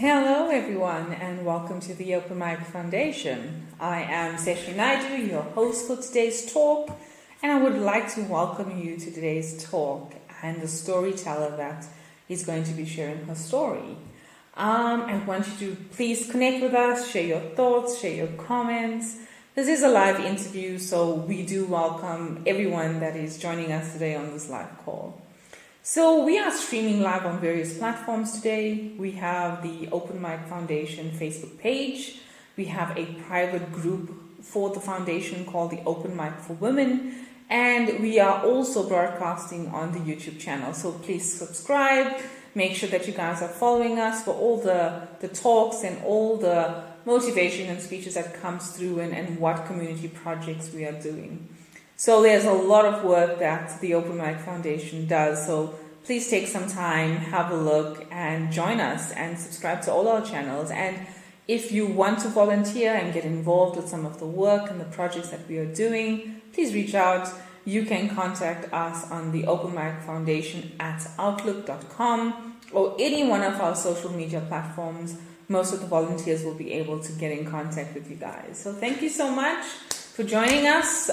Hello, everyone, and welcome to the Open Mic Foundation. I am Seshi Naidu, your host for today's talk, and I would like to welcome you to today's talk and the storyteller that is going to be sharing her story. I want you to please connect with us, share your thoughts, share your comments. This is a live interview, so we do welcome everyone that is joining us today on this live call. So we are streaming live on various platforms today. We have the Open Mic Foundation Facebook page. We have a private group for the foundation called the Open Mic for Women. And we are also broadcasting on the YouTube channel. So please subscribe. Make sure that you guys are following us for all the talks and all the motivation and speeches that comes through and what community projects we are doing. So there's a lot of work that the Open Mic Foundation does. So please take some time, have a look, and join us and subscribe to all our channels. And if you want to volunteer and get involved with some of the work and the projects that we are doing, please reach out. You can contact us on the Open Mic Foundation at outlook.com or any one of our social media platforms. Most of the volunteers will be able to get in contact with you guys. So thank you so much for joining us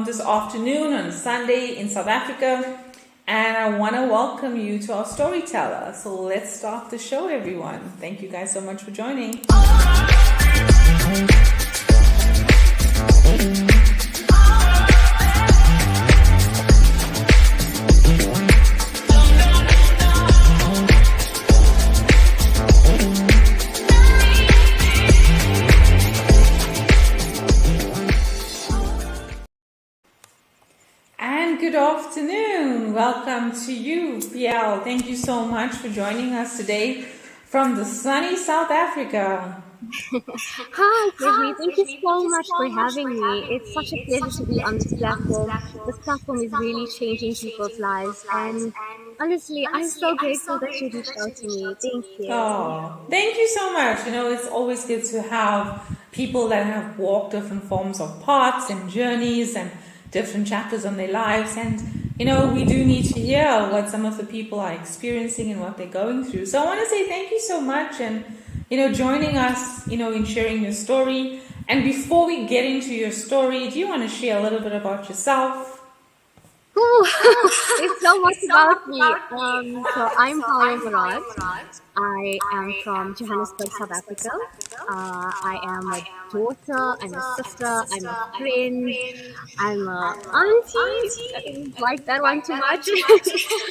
this afternoon on Sunday in South Africa. And I want to welcome you to our storyteller. So let's start the show, everyone. Thank you guys so much for joining. Good afternoon. Welcome to you, Payal. Thank you so much for joining us today from the sunny South Africa. Hi, Sydney. Thank you so much for having me. It's such a pleasure to be on this platform. This platform is really changing people's lives, and honestly, I'm so grateful that you reached out to me. Thank you. Oh, thank you so much. You know, it's always good to have people that have walked different forms of paths and journeys and different chapters on their lives, and you know, we do need to hear what some of the people are experiencing and what they're going through. So I want to say thank you so much, and you know, joining us, you know, in sharing your story. And before we get into your story, do you want to share a little bit about yourself? It's so much about me. So I'm Payal Maharajh. I am from Johannesburg, South Africa. I am a daughter, I'm a sister, I'm a friend, I'm a auntie. I didn't like that one too much.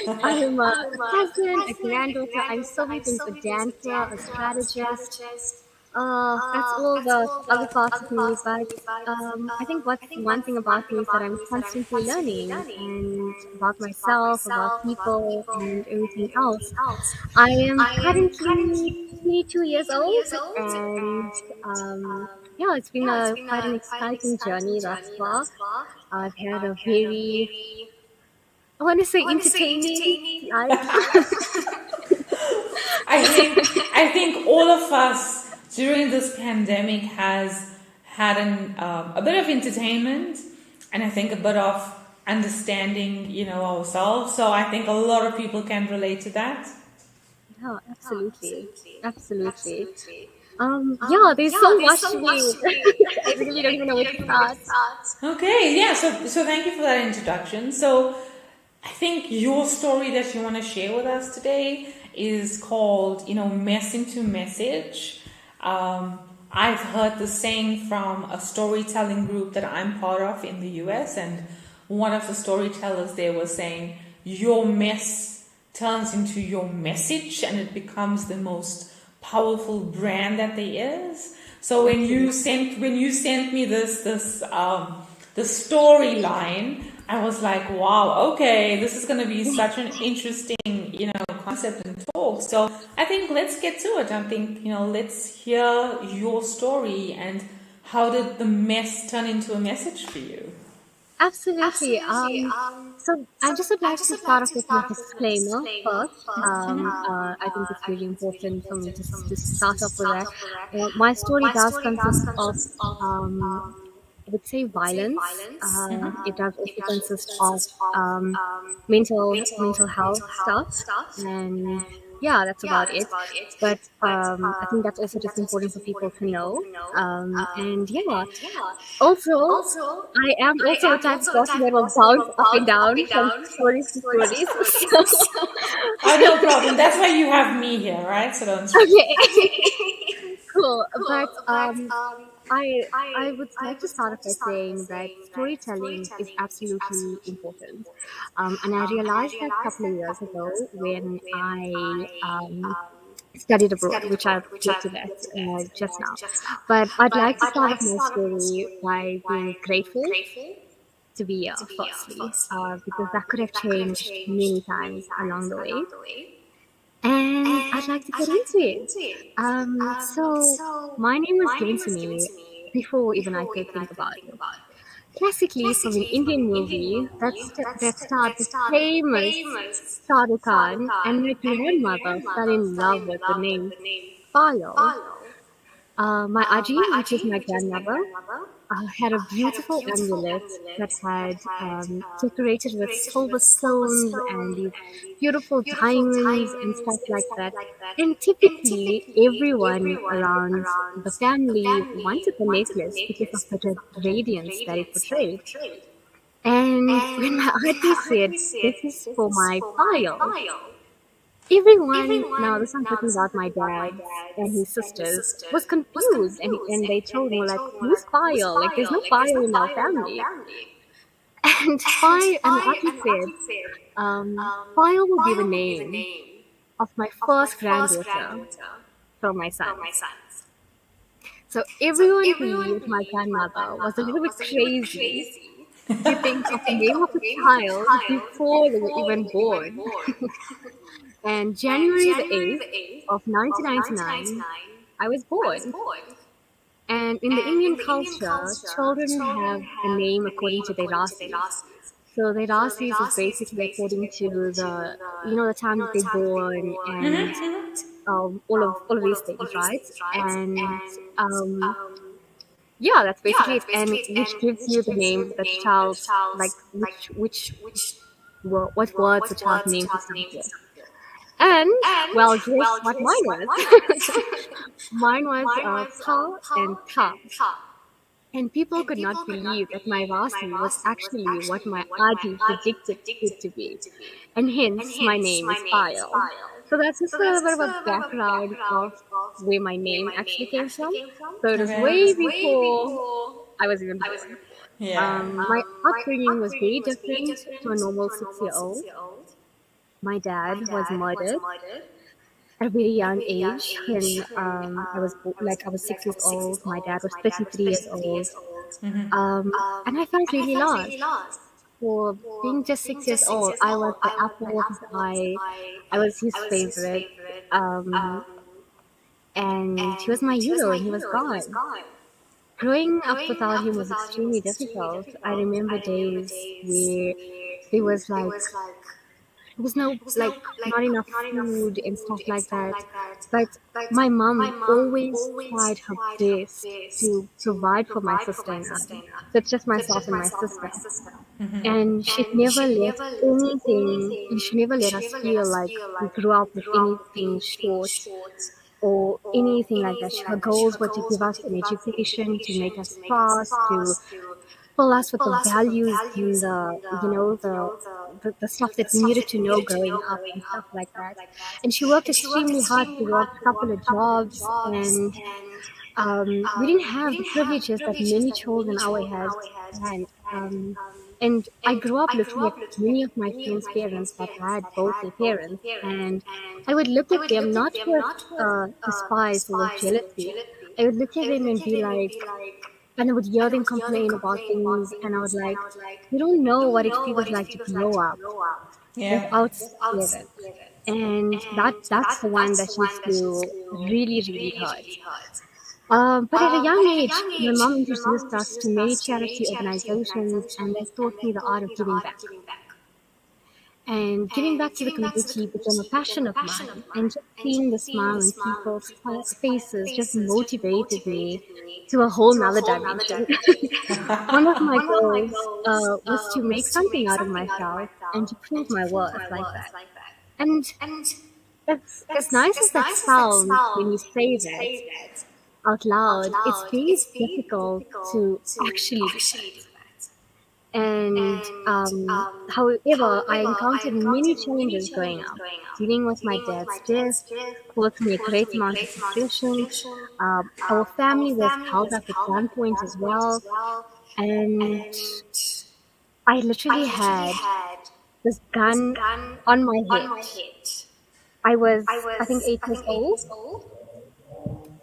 I'm a cousin, a granddaughter. I'm so many things, a dancer, a strategist. That's all the other parts of me, but I think what's one thing about me is that I'm constantly learning and about myself, about people, and everything else. I am currently 22 years old, and yeah, it's been quite an exciting journey thus far. I've had a very, I want to say, entertaining life. I think all of us during this pandemic has had a bit of entertainment, and I think a bit of understanding, you know, ourselves. So I think a lot of people can relate to that. Oh, absolutely. Yeah, there's so much to me. I really don't even know where to start. Okay, yeah. So thank you for that introduction. So I think your story that you want to share with us today is called, you know, Mess into Message. I've heard the saying from a storytelling group that I'm part of in the US, and one of the storytellers there was saying, your mess turns into your message and it becomes the most powerful brand that there is. So when you sent me this storyline, I was like, wow, okay, this is going to be such an interesting, you know, concept and talk. So I think let's get to it. I think, you know, let's hear your story and how did the mess turn into a message for you? Absolutely. So I just would like to start off with my disclaimer first. I think it's really important for me to start off with that. My story does consist of I would say violence. It does also consist of mental health stuff, and yeah, that's about it. But I think that's also just important for people to know. And yeah, also, I am also the type of person that will bounce up and down from stories to stories. So, Oh, no problem. That's why you have me here, right? So don't stress. okay, cool. But I would like to start off by saying that storytelling is absolutely important. And I realized that a couple of years ago when I studied abroad, which I'll get to that just now. But I'd like to start off my story by being grateful to be here, firstly, because that could have changed many times along the way. And I'd like to get into it. So, my name was given to me before even I could think about it. Classically, from an Indian movie that starred the famous Shah Rukh Khan, and my grandmother fell in love with the name Payal. My Aji, which is my grandmother, had a beautiful amulet that had decorated with silver stones and these beautiful diamonds and stuff like that. And typically, everyone around the family wanted the necklace because of the radiance that it portrayed. And when my auntie said, "This is for my file," everyone, now this I'm talking about my dad and his sisters, was confused. And they told me, like, who's file? Like, there's no file in our family. And my auntie said, file will be the name of my first granddaughter from my sons. So everyone who knew my grandmother was a little bit crazy to think of the name of a child before they were even born. And January the 8th of 1999, I was born. And in the Indian culture, children have a name according to their rasis. So their rasis is basically according to the time that they're born and all of these things, right? And yeah, that's basically it. And which gives you the name that the child, like what words the child's name to start with. And, well, guess what mine was? Mine was Pa and Ta. And people could not believe that my Rasi was actually what my Aji predicted it to be. And hence, my name is Payal. So that's just a bit of a background of where my name actually came from. So it was way before I was even born. Yeah. My upbringing was very different to a normal 6-year-old. My dad was murdered at a very young age when I was 6 years old. My dad was 33 years old. And I felt really lost. For being just 6 years old, I was the apple of his eye. I was his favorite. And he was my hero and he was gone. Growing up without him was extremely difficult. I remember days where there was no not enough food and stuff like that. But my mom always tried her best to provide for my sister and I. So it's just myself and my sister. And she never let us feel like we grew up with anything short or anything like that. Her goals were to give us an education, to make us fast, to fill us with the values and the stuff that we needed to know growing up and stuff like that. And she worked extremely hard. She worked a couple of jobs, and we didn't have the privileges that many children our age had. And I grew up looking at many of my friends' parents that had both their parents, and I would look at them not with despise or with jealousy. I would look at them and be like, and I would hear them complain about things, and I was like, you don't know what it feels like to grow up without parents. And that's the one that used to really, really hurt. But at a young age, my mom introduced us to many charity organizations, and they taught me the art of giving back. And giving back to the community became a passion of mine. And just seeing the smile on people's faces just motivated me to a whole nother dimension. One of my goals was to make something out of myself and to prove my worth like that. And as nice as that sounds when you say that out loud, it's very difficult to actually do that. And however, I encountered many challenges growing up, dealing with my dad's death, caused me a great amount of depression. Our family was held up at gunpoint as well, and I literally had this gun on my head. I was, I think, 8 years old.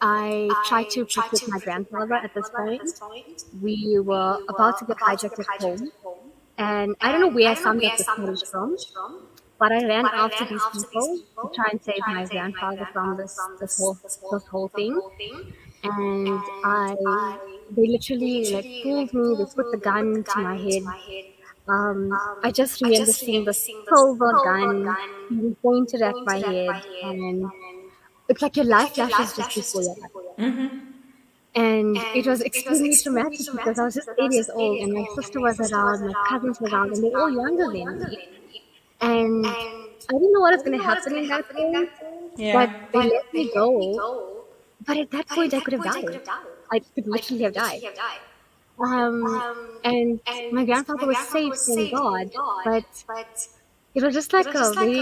I tried to protect my grandfather at this point. We were about to get hijacked at home. And I don't know where I summed up this courage from, but I ran after these people to try and save my grandfather from this whole thing. And they literally like pulled me. They put the gun to my head. I just remember seeing the silver gun being pointed at my head, and it's like your life flashes just before your eyes. And it was extremely traumatic because I was just 8 years old and my sister was around, my cousins were around, and they're all younger than me. And I didn't know what was going to happen in that point, but they let me go. But at that point, I could have died. I could literally have died. And my grandfather was safe, thank God, but it was just like a very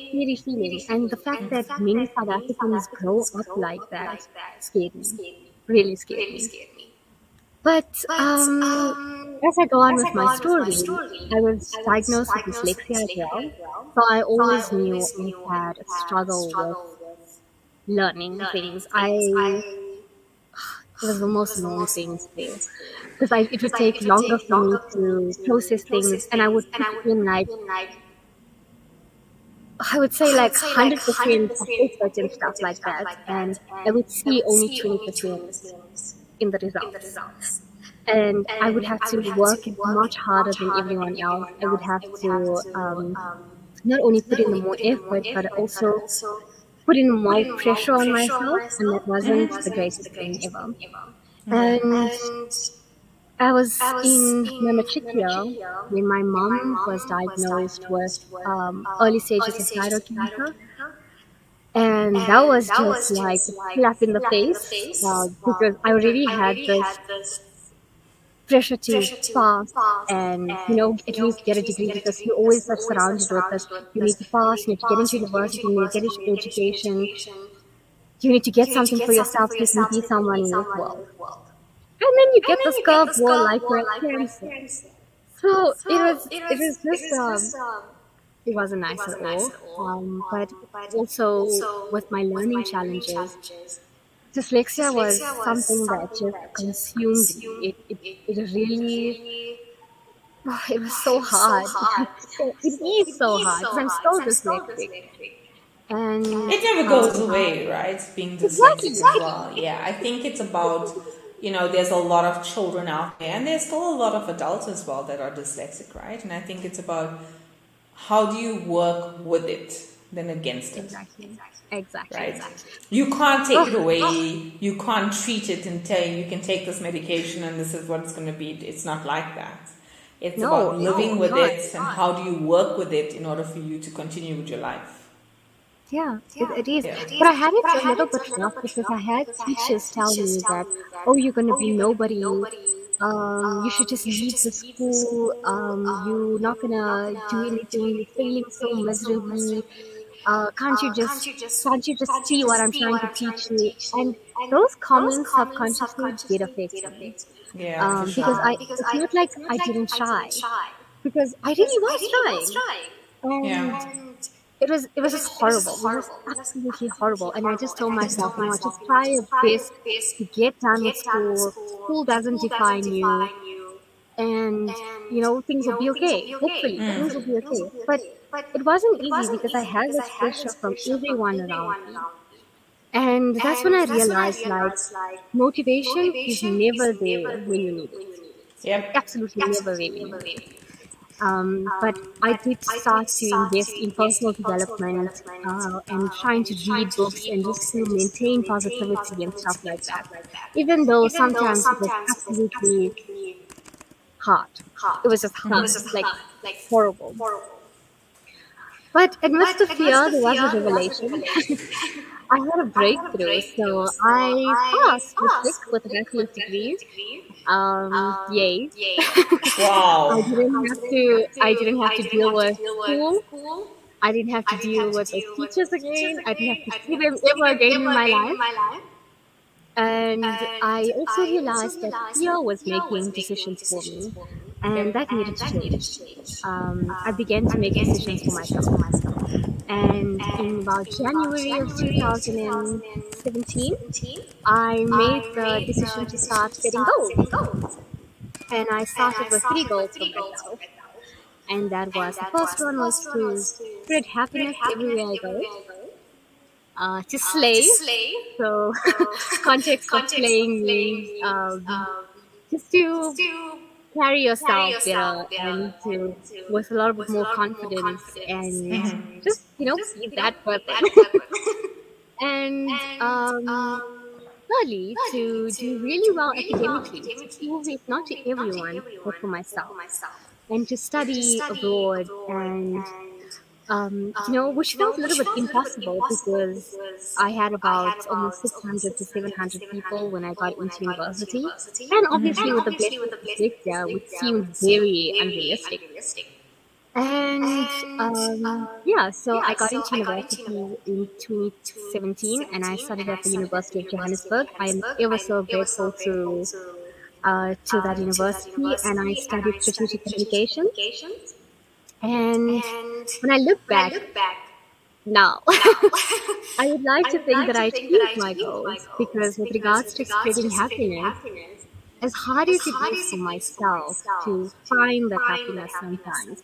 scary feeling. And the fact that many South Africans grow up like that scared me, really scared me. But as I go on with my story, I was diagnosed with dyslexia as well. So I always knew I had a struggle with learning things. It was the most annoying thing to do because it would take longer for me to process things, and I would put in like, I would say like 100% of effort and stuff like that, and I would see only 20% in the results. And I would have to work much harder than everyone else. I would have to not only put in the more effort, but also put in more pressure on myself, and that wasn't the greatest thing ever. And I was in my matric year when my mom was diagnosed with early stages of thyroid cancer. And that was just like a slap in the face because I already had this pressure to pass and, at least get a degree because you always are surrounded with this. You need to pass, you need to get into university, you need to get into education, you need to get something for yourself so you can be someone in this world. And then you get this curveball like with cancer. So it was just, it wasn't nice at all. But also with my learning challenges, dyslexia was something that just consumed me. It really, it was so hard. It is so hard because I'm still dyslexic. And it never goes away, right? Being dyslexic as well. Yeah, I think it's about, there's a lot of children out there, and there's still a lot of adults as well that are dyslexic, right? And I think it's about how do you work with it than against it. Exactly. Right? You can't take it away. You can't treat it and tell you can take this medication and this is what it's going to be. It's not like that. It's about living with it and how do you work with it in order for you to continue with your life. Yeah, it is. Yeah. But I had it a little bit rough because I had teachers tell me that, you're going to be nobody. You should just leave the school. You're not going to do anything. You're failing so miserably. Can't you just see what I'm trying to teach you? And those comments subconsciously did affect me. Yeah, because it's not like I didn't try, because I really was trying. And it was just horrible. It was absolutely horrible. And I just told myself, just try your best to get done with school. School doesn't define you. And, things will be okay. Hopefully, things will be okay. But it wasn't easy because I had this pressure from everyone around me. And that's when I realized, motivation is never there when you need it. Yep. Absolutely never there when you need it. But I did start to invest in personal development and trying to read books and just to maintain positivity and stuff like that. Even though sometimes it was absolutely hard. It was just hard, like horrible. But amidst the fear, there was a revelation. I had a breakthrough, so I passed with six with a bachelor's degree. Yay! I Wow. didn't have to. I didn't have to deal with school. I didn't have to deal with those teachers again. I didn't have to see them ever again in my life. And I also realized that fear was making decisions for me, and Yep. that needed to change. I began to make decisions for myself. And in about January of 2017, I made the decision to start setting goals. And I started with three goals for myself. And that was the first one was to spread happiness everywhere I go, to slay. So, context of slaying means just to carry yourself better and to with a lot of more confidence and just be that person. And thirdly, to do really well academically, to prove it not to everyone but for myself, and to study abroad and which felt a little bit impossible because I had about almost 600 to 700 people when I got into university. And obviously, with the blessing of dyslexia, which seemed very unrealistic. And yeah, so I got into university in 2017 and I studied at the University of Johannesburg. I am ever so grateful to that university, and I studied strategic communication. And when I look back now, I would like to think that I achieved my goals because, with regards to spreading happiness, as hard as it is for myself to find that happiness sometimes,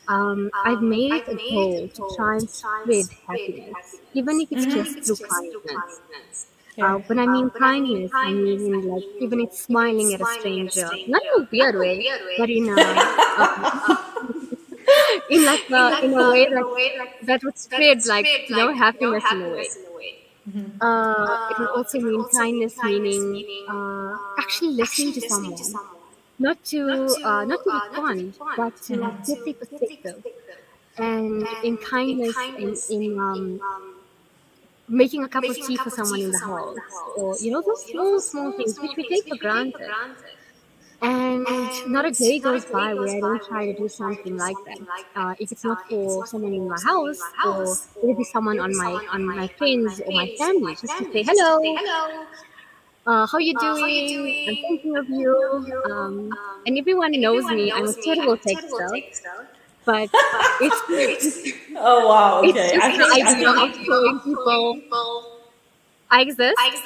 I've made it a goal to try and spread happiness, even if it's just through kindness. Yeah. When I mean kindness, I mean like even it's smiling at a stranger, not in a weird way, but in a way that would spread happiness in a way. It would also mean kindness, meaning actually listening to someone, not to respond, but to get their perspective, and in kindness, in making a cup of tea for someone in the house, or those small things which we take for granted. And not a day goes by where I don't try to do something like that. If it's not for someone in my house, or maybe someone on my friends or my family, just to say hello, how you doing? I'm thinking of you. And everyone knows me. I'm a terrible texter, but Oh wow. it's Okay. just I the think I idea think of showing people I exist.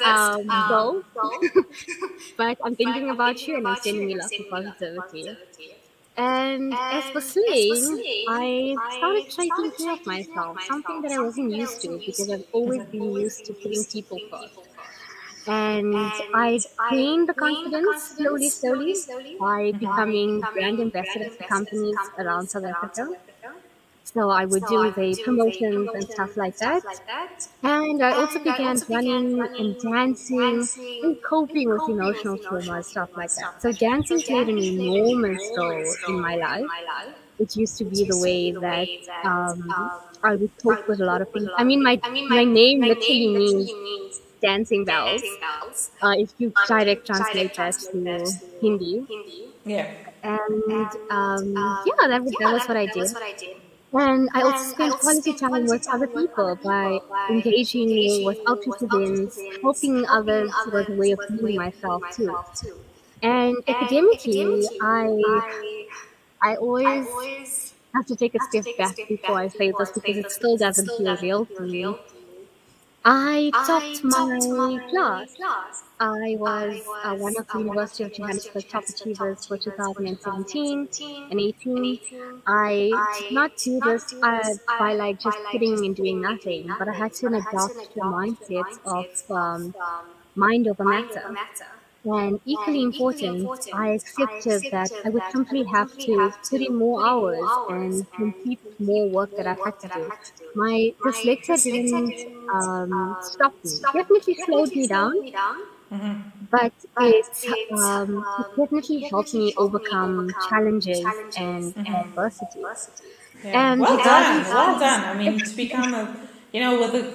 Go. But I'm thinking about you and I'm sending you lots of positivity. And as for slaying, I started taking care of myself, something that I wasn't used to because I've always been used to putting people first. And I gained the confidence slowly by becoming brand ambassador for companies around South Africa. So I would do the promotions and stuff like that. And I also began running and dancing and coping with emotional trauma and stuff like that. So dancing played an enormous role in my life. It used to be the way that I would cope with a lot of things. I mean, my name literally means dancing bells. If you direct translate that to Hindi, yeah. and yeah, that was what I did. And I also spent quality time with other people by engaging more with outreach events, helping others was a way of healing myself too. And academically, I always have to take a step back before I say this because it still doesn't feel real to me. I topped my class. I was one of the University of Johannesburg top achievers for 2017 and 18. I did not do this by like just sitting and doing nothing, but I had to adopt the mindset of mind over matter. And equally important, I accepted that I would simply have to put in more hours and complete more work that I've had to do. My dyslexia didn't stop me. Definitely slowed me down, but it definitely helped me overcome challenges and adversity. Yeah, And well done, these well done. I mean, to become a,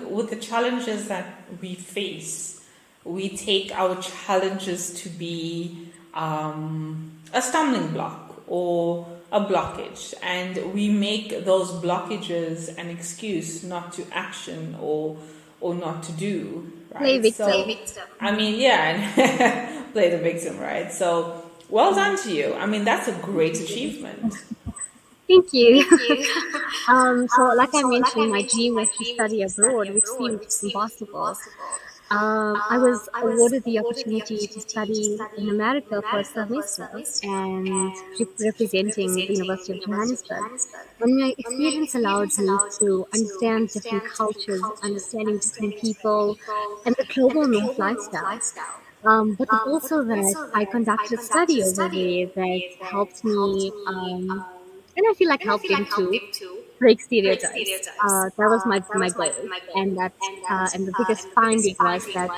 with the challenges that we face, we take our challenges to be a stumbling block or a blockage, and we make those blockages an excuse not to action or not to do, play right? So, victim. I mean, yeah, and play the victim, right? So, well done to you. I mean, that's a great achievement. Thank you. So, like I mentioned, my dream was to study abroad, which seemed impossible. I was awarded the opportunity to study in America for a semester and representing the University of Johannesburg. And my experience allowed me to understand different cultures, understanding different people, and the global North lifestyle. But it's also that I conducted a study over there that helped me, and I feel like helped them to break stereotypes. That was my goal, and and the biggest finding was that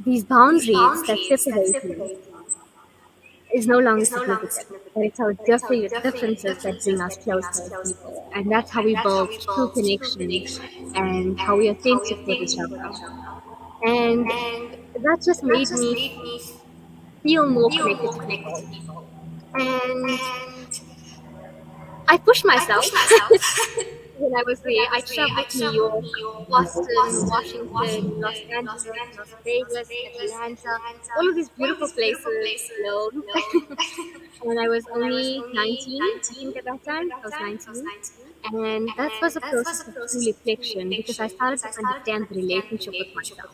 these boundaries that separate me is no longer significant. That it's our differences that bring us closer as people, and that's how we build true connections and how we are authentic with each other. And that just made me feel more connected to people. And I pushed myself when I was there. I traveled to New York, Boston, Washington, Los Angeles, Las Vegas, Atlanta, all of these beautiful places alone. And I was only 19, I think, at that time. I was 19. And that was a process of true reflection because I started to understand the relationship with myself.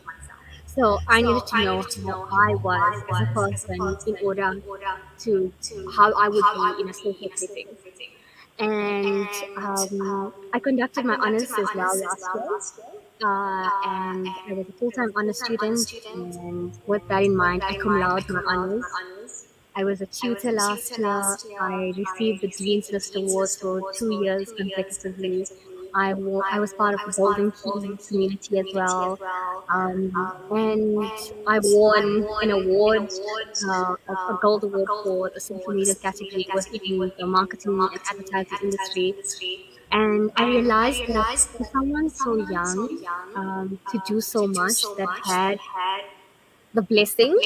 So I needed to know how I was as a person in order to how I would be in a social setting. And I conducted my honors as well last year. And I was a full-time honors student. And with that in mind, I cum laude my honors. I was a tutor last year. I received the Dean's List Award for 2 years consecutively. I was part of the Golden Key community as well. And I won an award, a gold award for the social media category within the marketing and advertising industry. And I realized that for someone so young to do so much, that had the blessing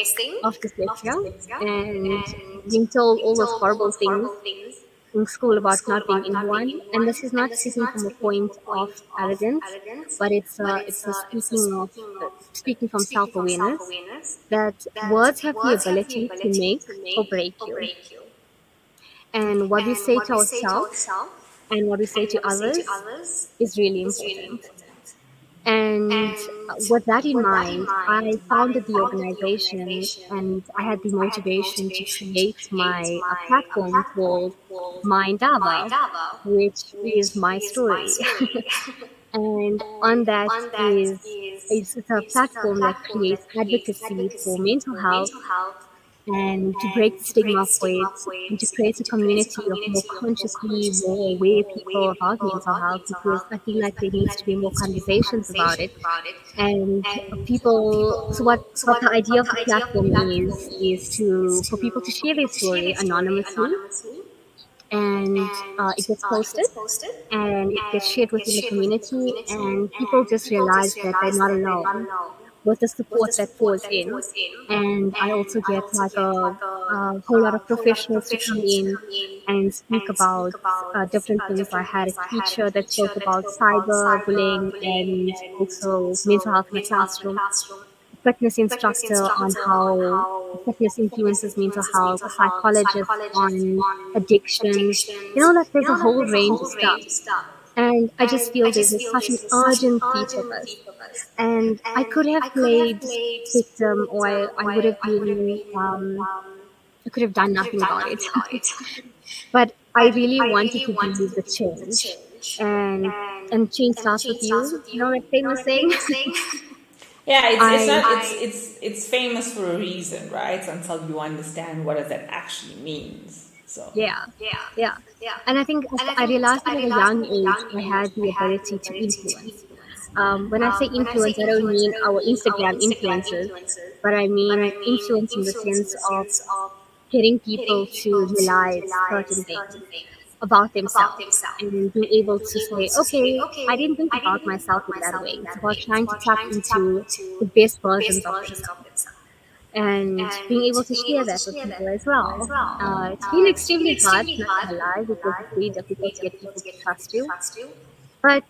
of dyslexia and being told all those horrible things in school about not being anyone. And this is not speaking from a point of arrogance, but it's a speaking from self awareness that words have the ability to make or break you. And what we say to ourselves and what we say to others is really important. And with that in mind, I founded the organization and I had the motivation to create my platform called Mindava, which is my story. And on that is it's a platform that creates advocacy for mental health and to break the stigma for it and to create a community of more consciously more aware people about mental health, because I feel like there needs to be more conversations about it. And so what the idea of the platform is to for people to share their story anonymously, and it gets posted and it gets shared within the community, and people just realize that they're not alone with the support that pours in. And I also get like a whole lot of professionals to come in and speak about different things. I had a teacher that spoke about cyber bullying and also mental health in the classroom, a fitness instructor on how fitness influences mental health, a psychologist on addictions. Like there's a whole range of stuff. And I just feel there's such an urgency for this. And I could have played victim, or I would have been, I could have done nothing about it. But I really wanted to be the change. And change starts with you. You know that famous saying? Yeah, it's I not it's famous for a reason, right? Until you understand what that actually means. So Yeah, yeah. And I think I realized that at a young age, I had the ability to influence. When I say influence, I don't mean our Instagram influencers, but I mean influence in the sense of getting people to realize certain things. about themselves and being able to say, okay, I didn't think about myself in that way. It's about trying to tap into the best versions of themselves and being able to share that with people as well. It's been extremely hard, not gonna lie, because it's really difficult to get people to trust you. But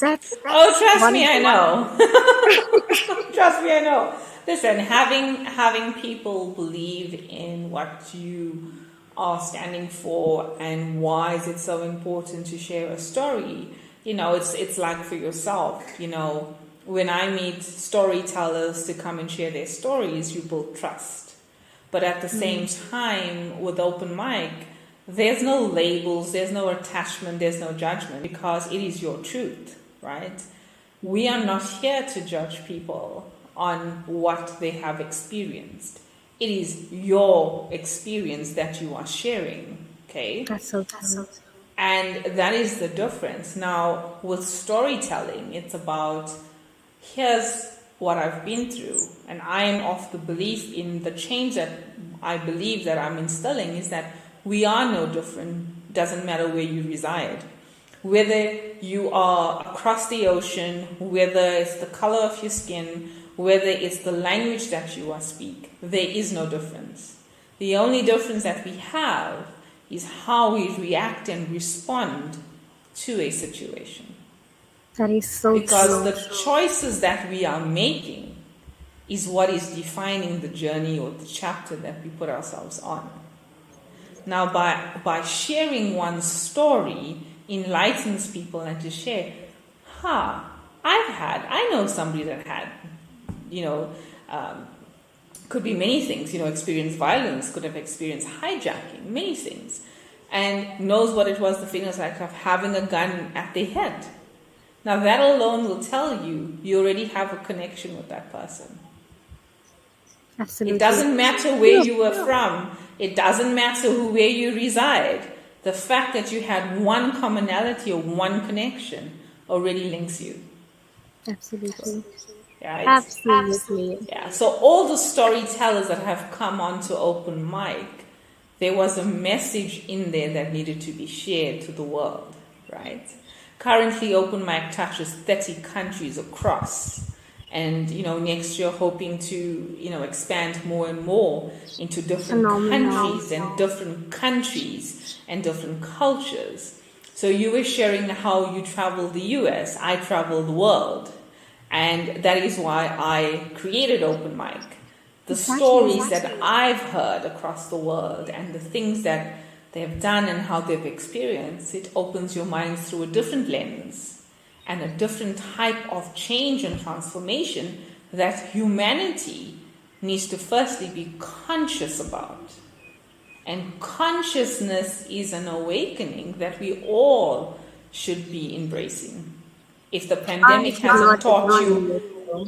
that's Oh, trust one of me, I the know. Trust me, I know. Listen, having people believe in what you are standing for and why is it so important to share a story. It's like for yourself. When I meet storytellers to come and share their stories, you build trust. But at the same time, with open mic, there's no labels, there's no attachment, there's no judgment because it is your truth, right? We are not here to judge people on what they have experienced. It is your experience that you are sharing, okay? That's so true. And that is the difference. Now, with storytelling, it's about here's what I've been through. And I am of the belief in the change that I believe that I'm instilling is that we are no different. Doesn't matter where you reside. Whether you are across the ocean, whether it's the color of your skin, whether it's the language that you speak, there is no difference. The only difference that we have is how we react and respond to a situation. That is so because true. the choices that we are making is what is defining the journey or the chapter that we put ourselves on. Now, by sharing one's story enlightens people and to share, I know somebody that had, could be many things, experienced violence, could have experienced hijacking, many things, and knows what it was, the feelings like of having a gun at their head. Now that alone will tell you already have a connection with that person. Absolutely. It doesn't matter where you were from. It doesn't matter where you reside. The fact that you had one commonality or one connection already links you. Absolutely. Yeah, Absolutely. Yeah. So all the storytellers that have come onto open mic, there was a message in there that needed to be shared to the world, right? Currently, open mic touches 30 countries across. And, next year hoping to, expand more and more into different countries and different cultures. So you were sharing how you traveled the US, I traveled the world. And that is why I created open mic. The stories that I've heard across the world and the things that they've done and how they've experienced, it opens your mind through a different lens and a different type of change and transformation that humanity needs to firstly be conscious about. And consciousness is an awakening that we all should be embracing. If the pandemic hasn't taught you,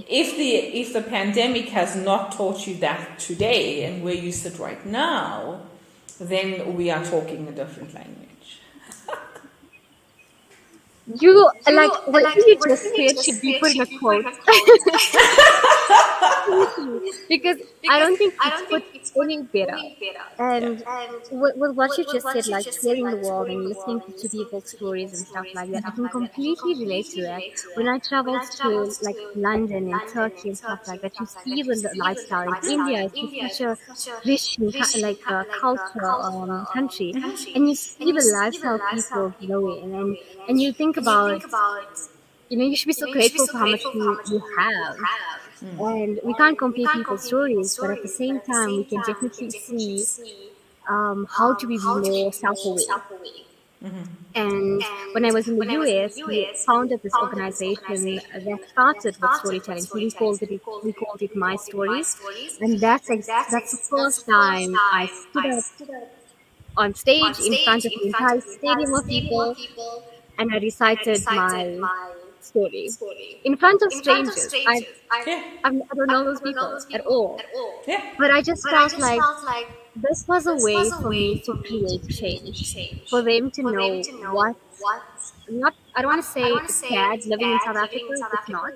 if the pandemic has not taught you that today and where you sit right now, then we are talking a different language. What you just said should be put in a quote. Because I don't think it's put any better. And with what you just said, like sharing the world and listening to people's stories and stuff like that, I can completely relate to that. When I traveled to like London and Turkey and stuff like that, you see the lifestyle in India. It's just such a rich culture country, and you see the lifestyle people growing, and you think about, you should be so grateful for how much you have. And we can't compare people's stories, but at the same time, we can definitely see how to be more self-aware. And when I was in the US, we founded this organization that started with storytelling. So we called it My Stories, and that's the first time I stood up on stage in front of an entire stadium of people, and I recited my story in front of strangers. I don't know those people at all. Yeah. But I just felt like this was a way for me to create change, for them to know what, not, I don't want to say it's bad living in South Africa, it's not,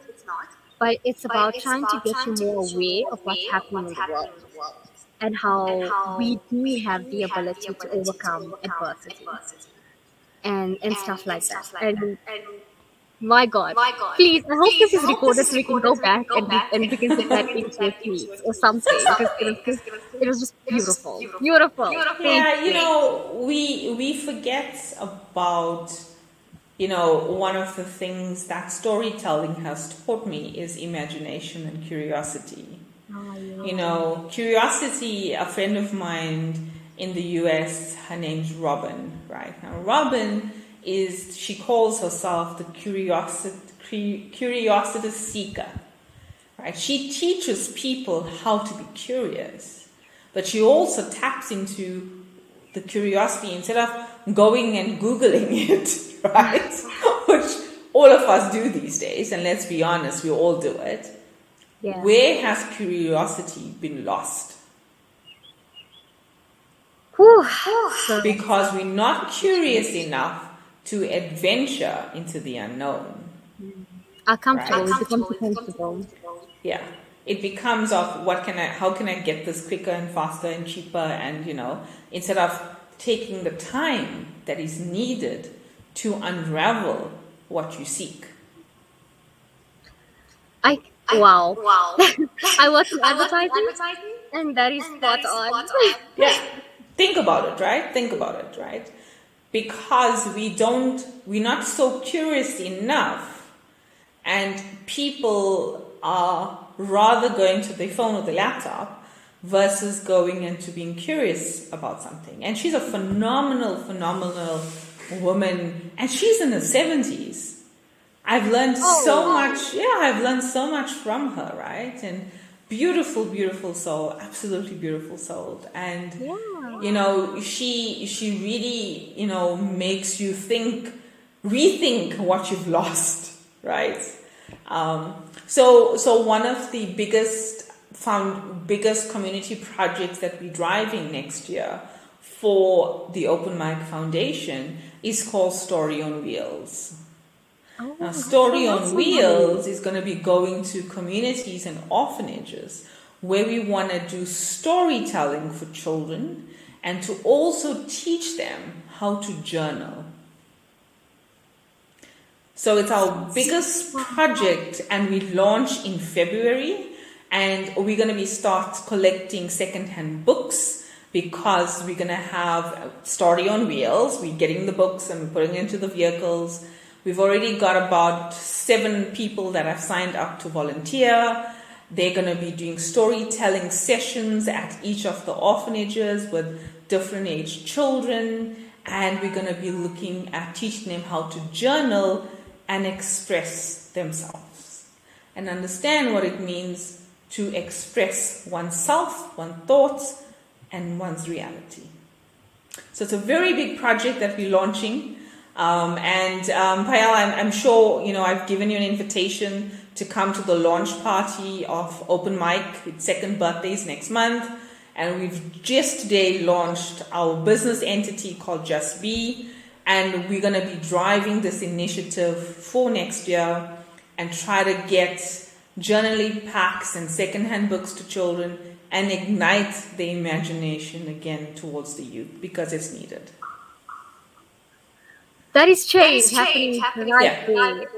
but it's about trying to get you more aware of what's happening in the world and how we do have the ability to overcome adversity. and stuff like that. And my God, please, I hope this is recorded so we can go back and we can put that into a tweet or something, because it was just beautiful, beautiful. Thank Yeah, you. we forget about, one of the things that storytelling has taught me is imagination and curiosity. Oh, Curiosity, a friend of mine in the US, her name's Robin, right? Now, Robin she calls herself the curiosity seeker, right? She teaches people how to be curious, but she also taps into the curiosity instead of going and Googling it, right? Which all of us do these days, and let's be honest, we all do it. Yeah. Where has curiosity been lost? Whew. Because we're not curious enough to adventure into the unknown. Are comfortable. Right? We become too comfortable. Yeah. It becomes of how can I get this quicker and faster and cheaper, and instead of taking the time that is needed to unravel what you seek. Wow. I work in advertising, and that is spot on. Yeah. Think about it, right? Because we're not so curious enough, and people are rather going to their phone or the laptop versus going into being curious about something. And she's a phenomenal woman, and she's in her 70s. I've learned so much. Yeah, I've learned so much from her, right? And beautiful soul, absolutely beautiful soul. And she really, makes you rethink what you've lost, right? So one of the biggest community projects that we're driving next year for the Open Mic Foundation is called Story on Wheels. Now, Story on Wheels is going to be going to communities and orphanages where we want to do storytelling for children and to also teach them how to journal. So it's our biggest project, and we launch in February, and we're going to start collecting secondhand books because we're going to have Story on Wheels. We're getting the books and we're putting it into the vehicles. We've already got about 7 people that have signed up to volunteer. They're going to be doing storytelling sessions at each of the orphanages with different age children. And we're going to be looking at teaching them how to journal and express themselves and understand what it means to express oneself, one's thoughts, and one's reality. So it's a very big project that we're launching. Payal, I'm sure, I've given you an invitation to come to the launch party of Open Mic. Its 2nd birthday is next month. And we've just today launched our business entity called Just Be. And we're going to be driving this initiative for next year and try to get journaling packs and secondhand books to children and ignite the imagination again towards the youth, because it's needed. That is change happening right there.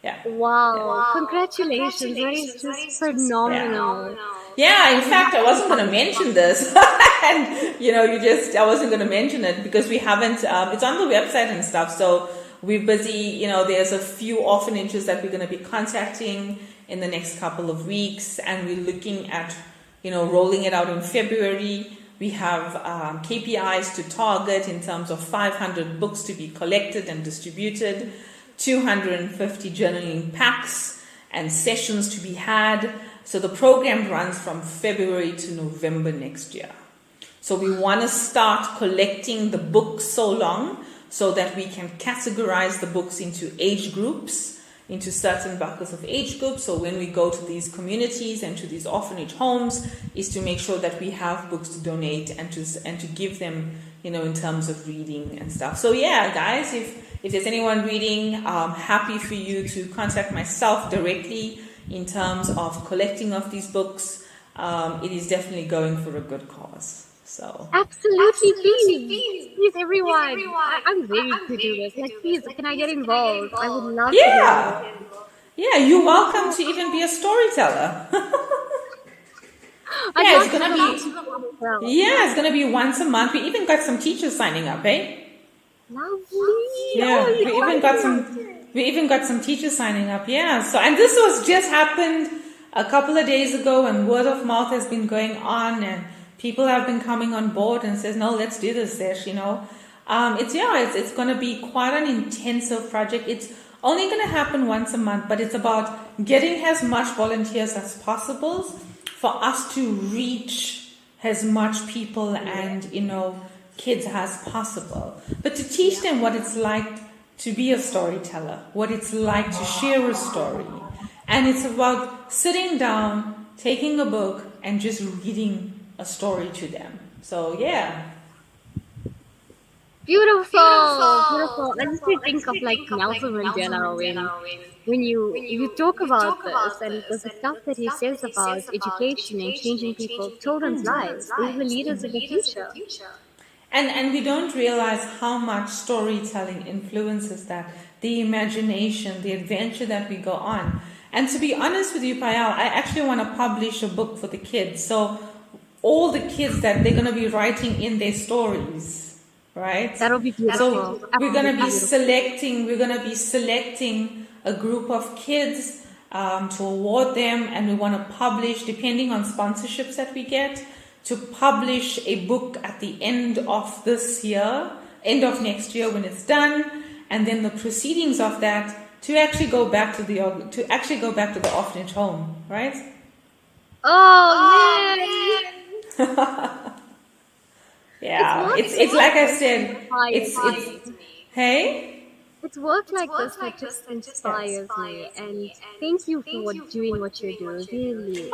Yeah. Wow. Congratulations. That is just phenomenal. Yeah, in fact, I wasn't going to mention this. And, I wasn't going to mention it because we haven't, it's on the website and stuff. So we're busy, there's a few orphanages that we're going to be contacting in the next couple of weeks. And we're looking at, rolling it out in February. We have KPIs to target in terms of 500 books to be collected and distributed, 250 journaling packs and sessions to be had. So the program runs from February to November next year. So we want to start collecting the books so that we can categorize the books into age groups, into certain buckets of age groups. So when we go to these communities and to these orphanage homes, is to make sure that we have books to donate and to give them, in terms of reading and stuff. So yeah, guys, if there's anyone reading, I'm happy for you to contact myself directly in terms of collecting of these books. It is definitely going for a good cause. So Absolutely, please. Please, everyone. I'm ready to do this. Like, please, can I get involved? I would love to hear more. yeah, yeah, you're welcome to even be a storyteller. I'd Yeah, love it's to gonna come be to as well. yeah, it's gonna be once a month. We even got some teachers signing up, eh? Lovely. Yeah, Oh, we even got some teachers signing up. Yeah. So and this was just happened a couple of days ago, and word of mouth has been going on, and people have been coming on board and says, no, let's do this, Sesh. It's going to be quite an intensive project. It's only going to happen once a month, but it's about getting as much volunteers as possible for us to reach as much people and kids as possible, but to teach them what it's like to be a storyteller, what it's like to share a story. And it's about sitting down, taking a book, and just reading a story to them. So, yeah. Beautiful. Beautiful. I used to think of like Nelson Mandela when you talk about this and the stuff that he says about education and changing children's lives. These are the leaders of the future. And we don't realize how much storytelling influences that, the imagination, the adventure that we go on. And to be honest with you, Payal, I actually want to publish a book for the kids. So all the kids that they're going to be writing in their stories, right? That'll be beautiful. So we're going to be selecting a group of kids to award them, and we want to publish, depending on sponsorships that we get, to publish a book at the end of this year, end of next year when it's done, and then the proceedings of that to actually go back to the orphanage home, right? Oh man! Yeah, it's like I said, it's hey. It's work like this that just inspires me, and thank you for doing what you do, really.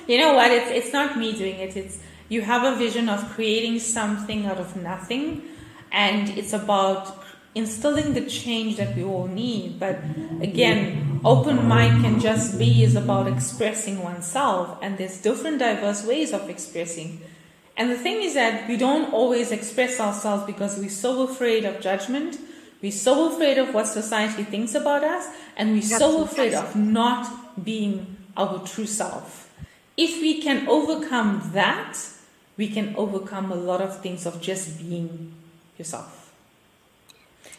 You know what? It's not me doing it. It's you have a vision of creating something out of nothing, and it's about instilling the change that we all need. But again, open mic and just be is about expressing oneself, and there's different diverse ways of expressing. And the thing is that we don't always express ourselves because we're so afraid of judgment. We're so afraid of what society thinks about us, and we're so afraid of not being our true self. If we can overcome that, we can overcome a lot of things of just being yourself.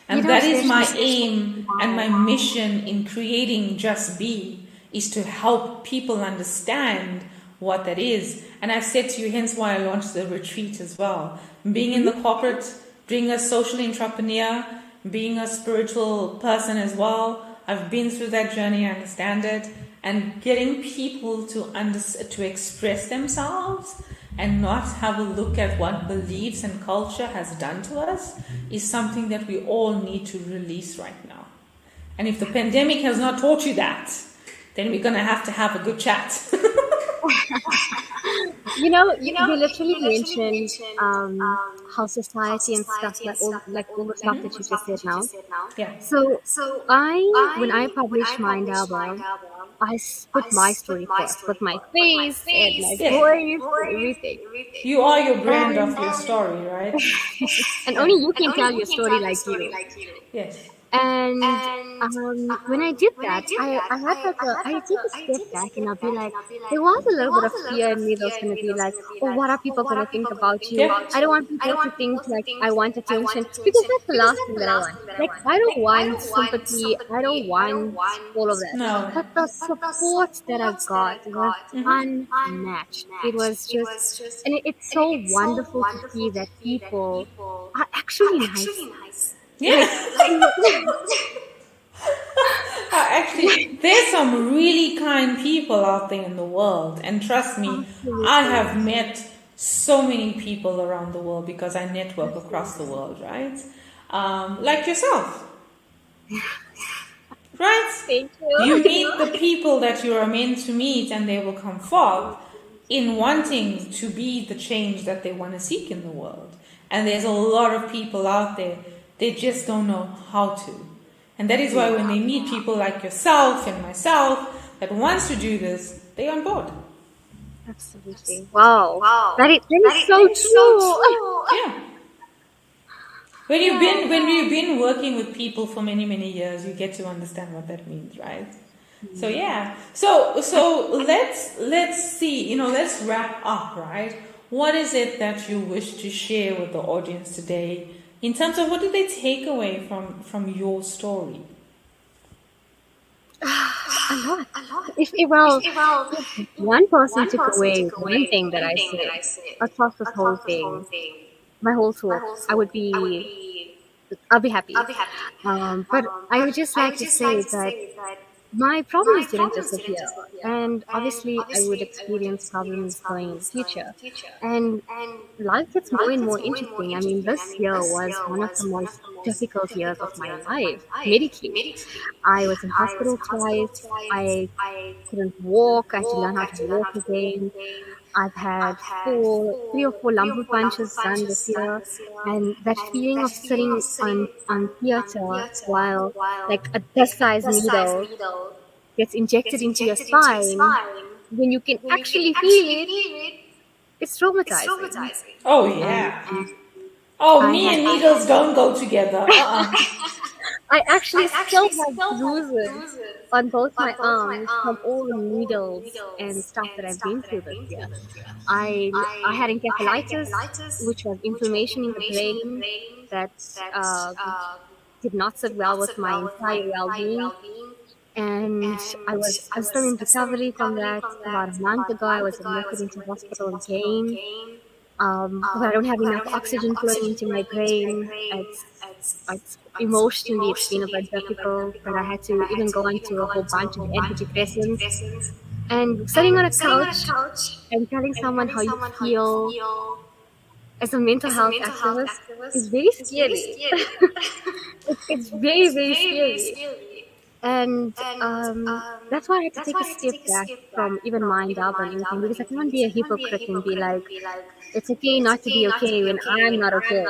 And that is my aim and my mission in creating Just Be, is to help people understand what that is. And I said to you, hence why I launched the retreat as well. Being in the corporate, being a social entrepreneur, being a spiritual person as well, I've been through that journey, I understand it, and getting people to express themselves and not have a look at what beliefs and culture has done to us is something that we all need to release right now. And if the pandemic has not taught you that, then we're going to have a good chat. You literally mentioned how society and stuff, all the stuff that you just said now. Yeah. So when I published my album, I put my story first, with my face and my voice, everything. You are your brand of your story, right? And only you can tell your story like you. Yes. And when I did that, I take a step back and I'll be like, there was a little bit of fear in me that was going to be like, oh, what are people going to think about you? Yeah. I don't want people to think like I want attention, because that's the last thing that I want. Like, I don't want sympathy, I don't want all of that. No. But the support that I got was unmatched. It was just, and it's so wonderful to see that people are actually nice. Yeah. Actually, there's some really kind people out there in the world, and trust me, I have met so many people around the world because I network across the world, right? Like yourself, right? Thank you. You meet the people that you are meant to meet, and they will come forth in wanting to be the change that they want to seek in the world. And there's a lot of people out there, they just don't know how to. And that is why when they meet people like yourself and myself that wants to do this, they're on board. Absolutely. Wow. That is so true. Yeah. When you've been working with people for many, many years, you get to understand what that means, right? So yeah. So let's see, let's wrap up, right? What is it that you wish to share with the audience today in terms of what did they take away from your story? A lot. If one person took away one thing that I said across this whole thing, my whole talk, I'll be happy. But I would just like to say that my problems didn't disappear, and obviously I would experience problems going in the future. And life gets more and more interesting. I mean, this year was one of the most difficult years of my life, medically. I was in hospital twice. I couldn't walk. I had to learn how to walk again. I've had 3 or 4 lumbar punches done this year, and that feeling of sitting on theater while like a this-size needle gets injected into your spine, when you can actually feel it, it's traumatizing. Oh And yeah. Oh, I me had and needles don't go together. I actually still have bruises on both my arms from all the needles and stuff that I've been through this year. I had encephalitis, which was inflammation in the brain that uh, did not sit well with my entire well-being. And I'm still in recovery from that. About a month ago, I was admitted into hospital again. But I don't have enough oxygen flowing into my brain. It's emotionally it's been a bit difficult. But I had to even go onto a whole bunch of antidepressants. And sitting on a couch and telling someone how you feel as a mental health activist is very scary. It's very, very scary. And that's why I had to take a step back from even mind up and anything, because I can't be a hypocrite and be like, it's okay not to be okay when I'm not okay.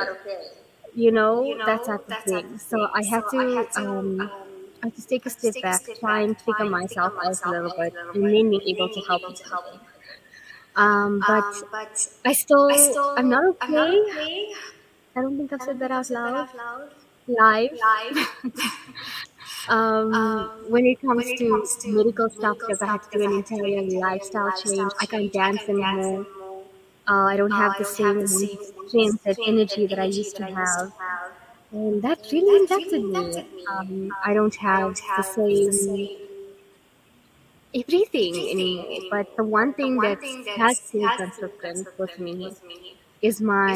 That type of thing. So I had to take a step back, try and figure myself out a little bit, and then be able to help people again. But I'm not okay. I don't think I've said that out loud, live. When it comes to medical stuff, because I had to do an entire lifestyle change, I can't dance anymore. I don't have the same amount of strength and energy that I used to have. And that really impacted me. I don't have the same everything anymore. But the one thing that has stayed consistent with me is my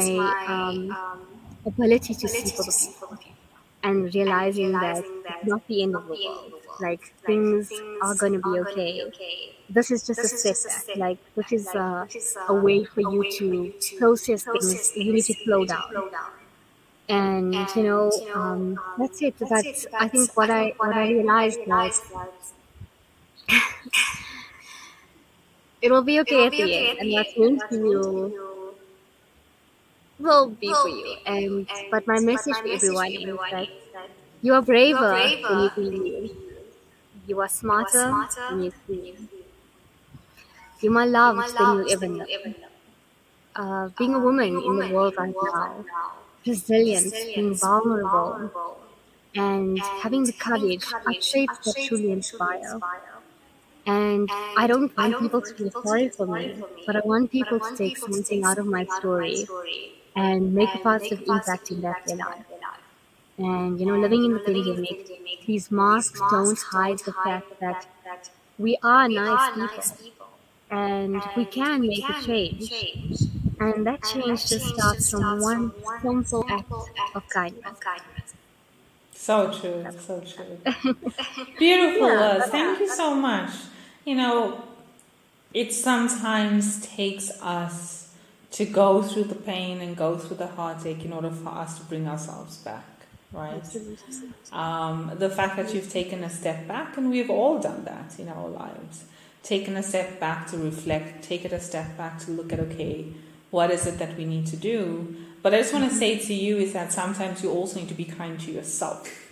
ability to see for the people and realizing that it's not the end of the world. Like, things are going to be okay. This is just a setback. Like, this is a way for you to process things. You need to slow down. And that's it. That's, I think, what I realized that it will be okay at the end, and what's meant for you will be for you. And but my message for everyone is that you are braver than you believe. You are smarter than you seem. You're more loved than you'll ever know. Being a woman in the world right now, resilient, being vulnerable, and having the courage are traits that truly inspire. And I don't want people to feel sorry for me, but I want people to take something out of my story and make a positive impact in their life. And living in the pandemic, these masks don't hide the fact that we are nice people and we can make a change. And that change just starts from one simple act of kindness. So true, so true. Beautiful, thank you so much. It sometimes takes us to go through the pain and go through the heartache in order for us to bring ourselves back, right? The fact that you've taken a step back, and we've all done that in our lives, taken a step back to reflect, taken a step back to look at, okay, what is it that we need to do? But I just want to say to you is that sometimes you also need to be kind to yourself.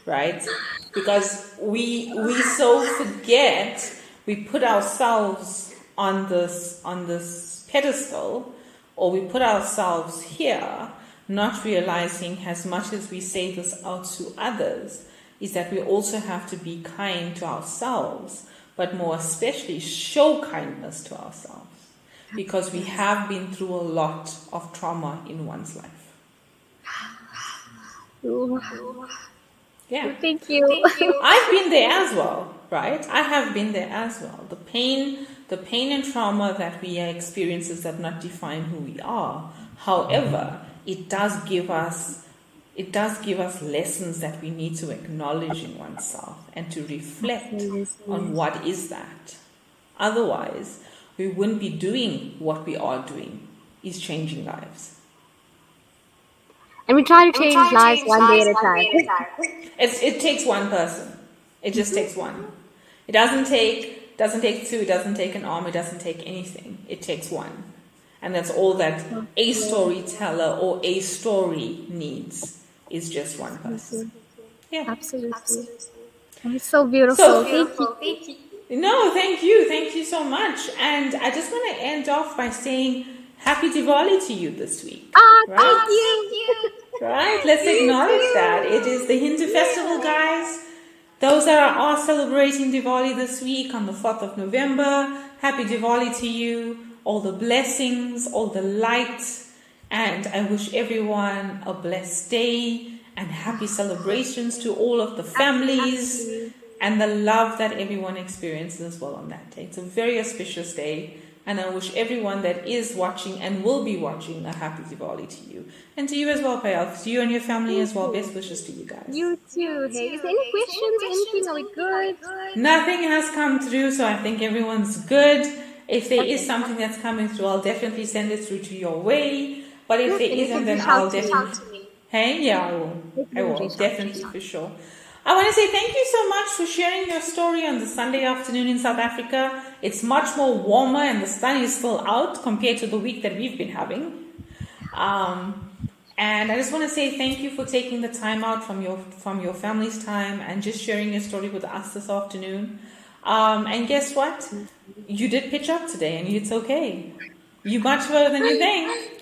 Right? Because we so forget, we put ourselves on this pedestal, or we put ourselves here, not realizing, as much as we say this out to others, is that we also have to be kind to ourselves, but more especially show kindness to ourselves, because we have been through a lot of trauma in one's life. Yeah. Thank you. I've been there as well, right? I have been there as well. The pain and trauma that we experience does not define who we are. However, it does give us lessons that we need to acknowledge in oneself and to reflect on what is that. Otherwise, we wouldn't be doing what we are doing, is changing lives. And we try to change lives one day at a time. It takes one person. It just takes one. It doesn't take two, it doesn't take an arm, it doesn't take anything. It takes one. And that's all that a storyteller or a story needs, is just one person. Yeah. Absolutely. It's so beautiful. Thank you. No, thank you. Thank you so much. And I just want to end off by saying Happy Diwali to you this week. Right? Thank you. Right? Let's acknowledge that. It is the Hindu festival, guys. Those that are celebrating Diwali this week on the 4th of November, Happy Diwali to you. All the blessings, all the light. And I wish everyone a blessed day and happy celebrations to all of the families and the love that everyone experiences as well on that day. It's a very auspicious day. And I wish everyone that is watching and will be watching a happy Diwali to you. And to you as well, Payal. To you and your family as well. Best wishes to you guys. You too. Hey, is there any questions? Anything? Are we good? Nothing has come through, so I think everyone's good. If there is something that's coming through, I'll definitely send it through to your way. But if there isn't, then I'll definitely... Hey, yeah, I will. Definitely, for sure. I want to say thank you so much for sharing your story on the Sunday afternoon in South Africa. It's much more warmer and the sun is still out compared to the week that we've been having. And I just want to say thank you for taking the time out from your family's time and just sharing your story with us this afternoon. And guess what? You did pitch up today and it's okay. You're much better than you think.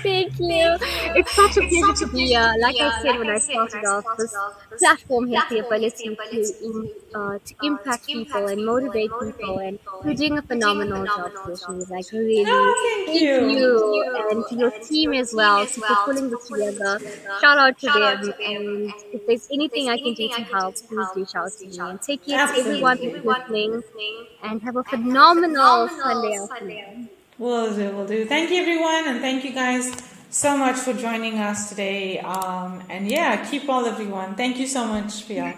Thank you. It's such a pleasure to be here. Like I said when I started off, this platform has the ability to impact people and motivate people, and you're doing a phenomenal job, Sushi. Like really, thank you and to your team as well for pulling this together. Shout out to them, and if there's anything I can do to help, please reach out to me. And take care to everyone who's listening, and have a phenomenal Sunday afternoon. Will do. Thank you, everyone, and thank you guys so much for joining us today. And yeah, keep well, everyone. Thank you so much, Pia.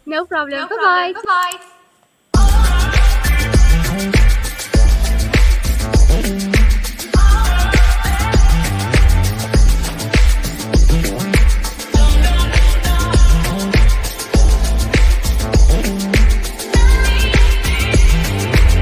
No problem. Bye-bye.